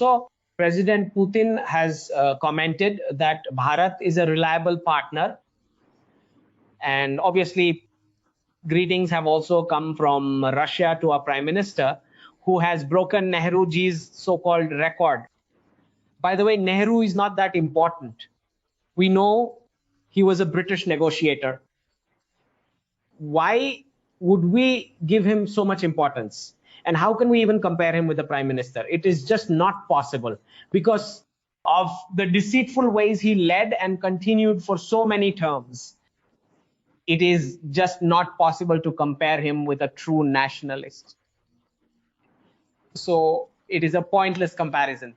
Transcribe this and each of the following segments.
also, President Putin has commented that Bharat is a reliable partner. And obviously, greetings have also come from Russia to our Prime Minister, who has broken Nehruji's so-called record. By the way, Nehru is not that important. We know he was a British negotiator. Why would we give him so much importance? And how can we even compare him with the Prime Minister? It is just not possible because of the deceitful ways he led and continued for so many terms. It is just not possible to compare him with a true nationalist. So it is a pointless comparison.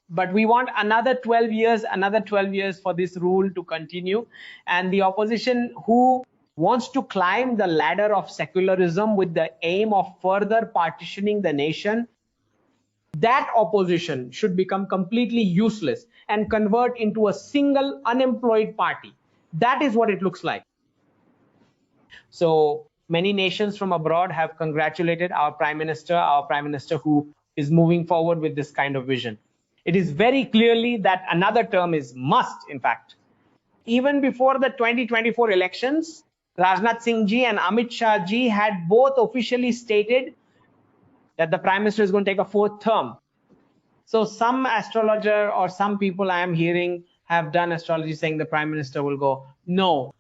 But we want another 12 years for this rule to continue. And the opposition who wants to climb the ladder of secularism with the aim of further partitioning the nation, that opposition should become completely useless and convert into a single unemployed party. That is what it looks like. So many nations from abroad have congratulated our Prime Minister who is moving forward with this kind of vision. It is very clearly that another term is must, in fact. Even before the 2024 elections, Rajnath Singh ji and Amit Shah ji had both officially stated that the Prime Minister is going to take a fourth term. So some astrologer or some people I am hearing have done astrology saying the Prime Minister will go. No.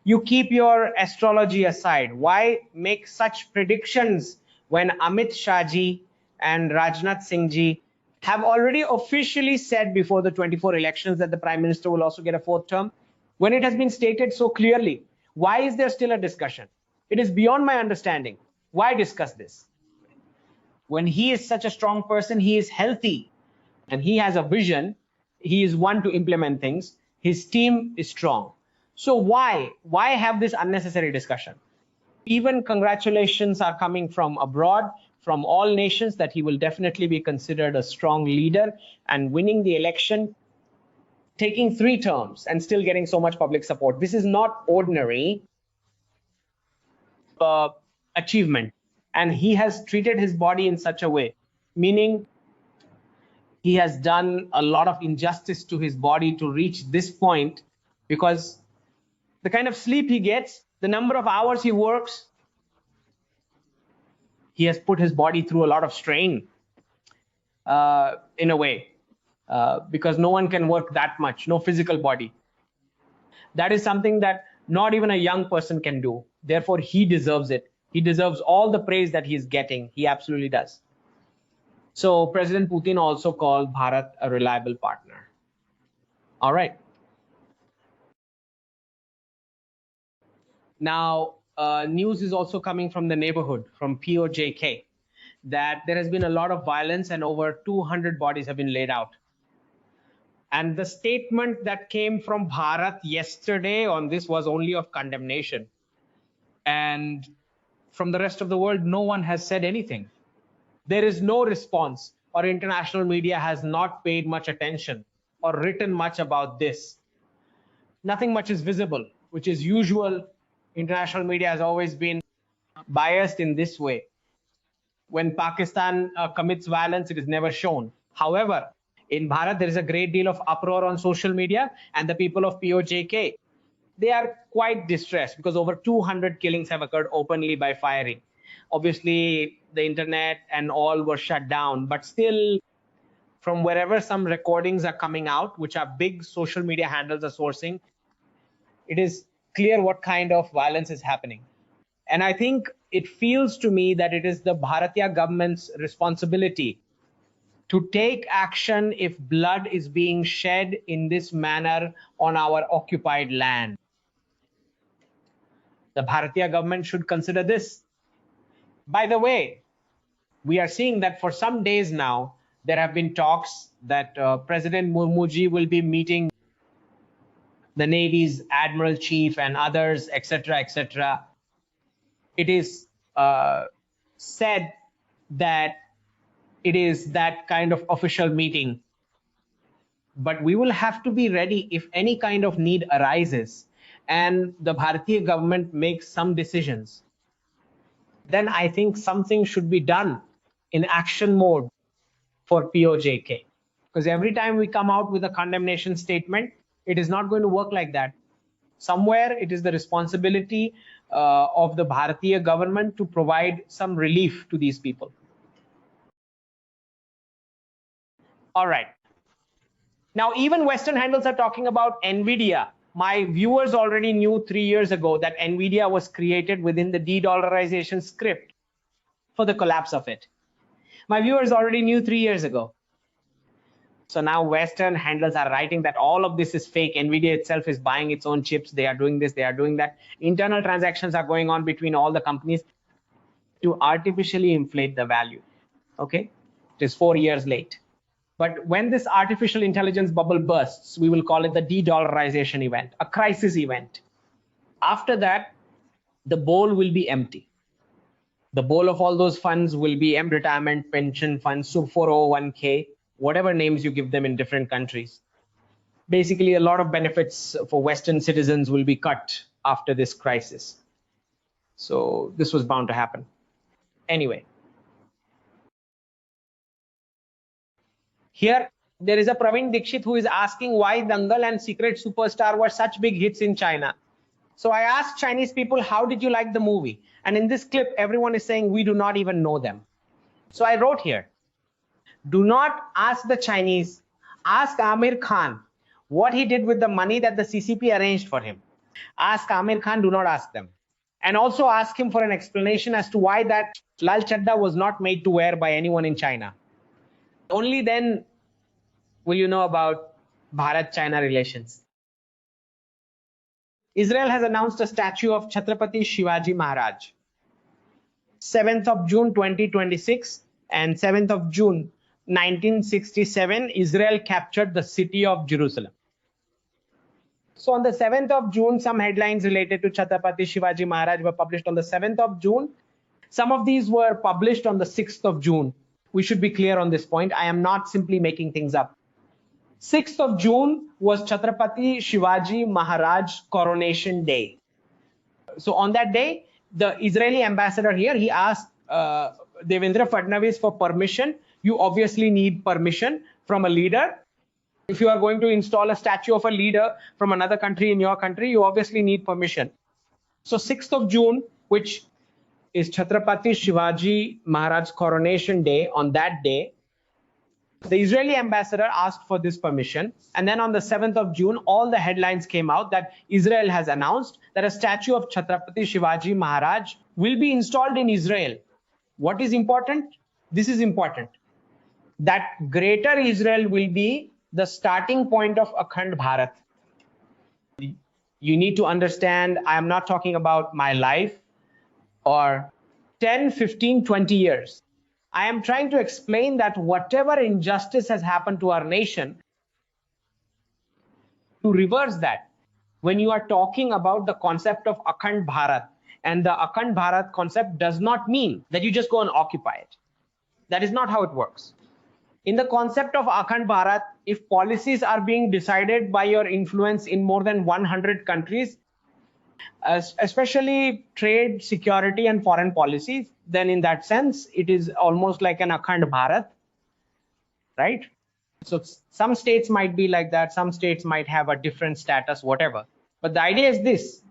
You keep your astrology aside. Why make such predictions when Amit Shah ji and Rajnath Singh ji have already officially said before the 24 elections that the Prime Minister will also get a fourth term? When it has been stated so clearly, why is there still a discussion? It is beyond my understanding. Why discuss this? When he is such a strong person, he is healthy and he has a vision. He is one to implement things. His team is strong. So why have this unnecessary discussion? Even congratulations are coming from abroad, from all nations, that he will definitely be considered a strong leader and winning the election, taking 3 terms and still getting so much public support. This is not ordinary achievement. And he has treated his body in such a way, meaning he has done a lot of injustice to his body to reach this point, because the kind of sleep he gets, the number of hours he works, he has put his body through a lot of strain in a way, because no one can work that much, no physical body. That is something that not even a young person can do. Therefore, he deserves it. He deserves all the praise that he is getting. He absolutely does. So President Putin also called Bharat a reliable partner. All right. Now, news is also coming from the neighborhood, from POJK, that there has been a lot of violence and over 200 bodies have been laid out. And the statement that came from Bharat yesterday on this was only of condemnation. And from the rest of the world, no one has said anything. There is no response, or international media has not paid much attention or written much about this. Nothing much is visible, which is usual. International media has always been biased in this way. When Pakistan commits violence, it is never shown. However, in Bharat, there is a great deal of uproar on social media, and the people of POJK, they are quite distressed because over 200 killings have occurred openly by firing. Obviously, the internet and all were shut down, but still, from wherever some recordings are coming out, which are big social media handles are sourcing, it is clear what kind of violence is happening. And I think it feels to me that it is the Bharatiya government's responsibility to take action if blood is being shed in this manner on our occupied land. The Bharatiya government should consider this. By the way, we are seeing that for some days now, there have been talks that President Murmuji will be meeting the Navy's Admiral Chief and others, etc., etc. It is said that it is that kind of official meeting. But we will have to be ready if any kind of need arises and the Bharatiya government makes some decisions. Then I think something should be done in action mode for POJK. Because every time we come out with a condemnation statement, it is not going to work like that. Somewhere it is the responsibility of the Bharatiya government to provide some relief to these people. All right. Now, even Western handles are talking about NVIDIA. My viewers already knew 3 years ago that NVIDIA was created within the de-dollarization script for the collapse of it. My viewers already knew 3 years ago. So now Western handlers are writing that all of this is fake. NVIDIA itself is buying its own chips. They are doing this, they are doing that. Internal transactions are going on between all the companies to artificially inflate the value. Okay, it is 4 years late. But when this artificial intelligence bubble bursts, we will call it the de-dollarization event, a crisis event. After that, the bowl will be empty. The bowl of all those funds will be retirement pension funds, 401k, whatever names you give them in different countries. Basically, a lot of benefits for Western citizens will be cut after this crisis. So this was bound to happen. Anyway, here there is a Praveen Dikshit who is asking why Dangal and Secret Superstar were such big hits in China. So I asked Chinese people, how did you like the movie? And in this clip, everyone is saying we do not even know them. So I wrote here, do not ask the Chinese, ask Amir Khan what he did with the money that the CCP arranged for him. Ask Amir Khan, do not ask them. And also ask him for an explanation as to why that Lal Chadda was not made to wear by anyone in China. Only then will you know about Bharat-China relations. Israel has announced a statue of Chhatrapati Shivaji Maharaj. 7th of June 2026 and 7th of June 1967, Israel captured the city of Jerusalem. So on the 7th of June, some headlines related to Chhatrapati Shivaji Maharaj were published on the 7th of June. Some of these were published on the 6th of June. We should be clear on this point. I am not simply making things up. 6th of June was Chhatrapati Shivaji Maharaj Coronation Day. So on that day, the Israeli ambassador here, he asked Devendra Fadnavis for permission. You obviously need permission from a leader. If you are going to install a statue of a leader from another country in your country, you obviously need permission. So 6th of June, which is Chhatrapati Shivaji Maharaj Coronation Day, on that day, the Israeli ambassador asked for this permission. And then on the 7th of June, all the headlines came out that Israel has announced that a statue of Chhatrapati Shivaji Maharaj will be installed in Israel. What is important? This is important. That greater Israel will be the starting point of Akhand Bharat. You need to understand, I am not talking about my life or 10, 15, 20 years. I am trying to explain that whatever injustice has happened to our nation, to reverse that, when you are talking about the concept of Akhand Bharat, and the Akhand Bharat concept does not mean that you just go and occupy it. That is not how it works. In the concept of Akhand Bharat, if policies are being decided by your influence in more than 100 countries, especially trade, security, and foreign policies, then in that sense, it is almost like an Akhand Bharat, right? So some states might be like that, some states might have a different status, whatever. But the idea is this,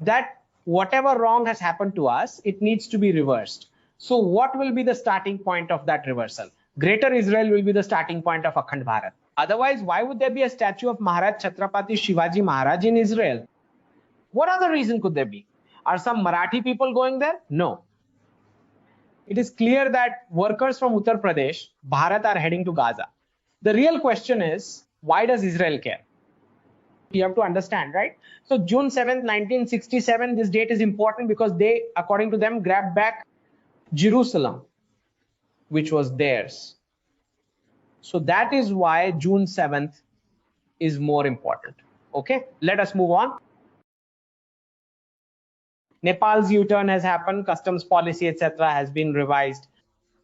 that whatever wrong has happened to us, it needs to be reversed. So what will be the starting point of that reversal? Greater Israel will be the starting point of Akhand Bharat. Otherwise, why would there be a statue of Maharaj Chhatrapati Shivaji Maharaj in Israel? What other reason could there be? Are some Marathi people going there? No. It is clear that workers from Uttar Pradesh, Bharat, are heading to Gaza. The real question is, why does Israel care? You have to understand, right? So June 7th, 1967, this date is important because they, according to them, grabbed back Jerusalem, which was theirs. So that is why June 7th is more important. Okay, let us move on. Nepal's U-turn has happened, customs policy, etc. has been revised.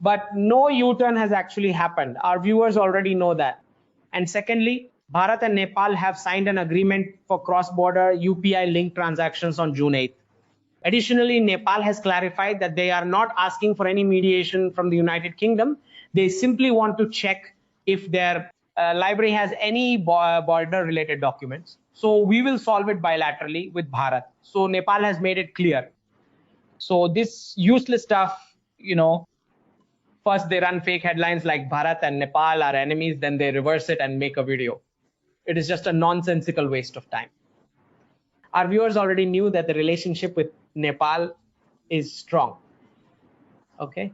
But no U-turn has actually happened. Our viewers already know that. And secondly, Bharat and Nepal have signed an agreement for cross-border UPI-linked transactions on June 8th. Additionally, Nepal has clarified that they are not asking for any mediation from the United Kingdom. They simply want to check if their library has any border related documents. So we will solve it bilaterally with Bharat. So Nepal has made it clear. So this useless stuff, first they run fake headlines like Bharat and Nepal are enemies, then they reverse it and make a video. It is just a nonsensical waste of time. Our viewers already knew that the relationship with Nepal is strong. Okay.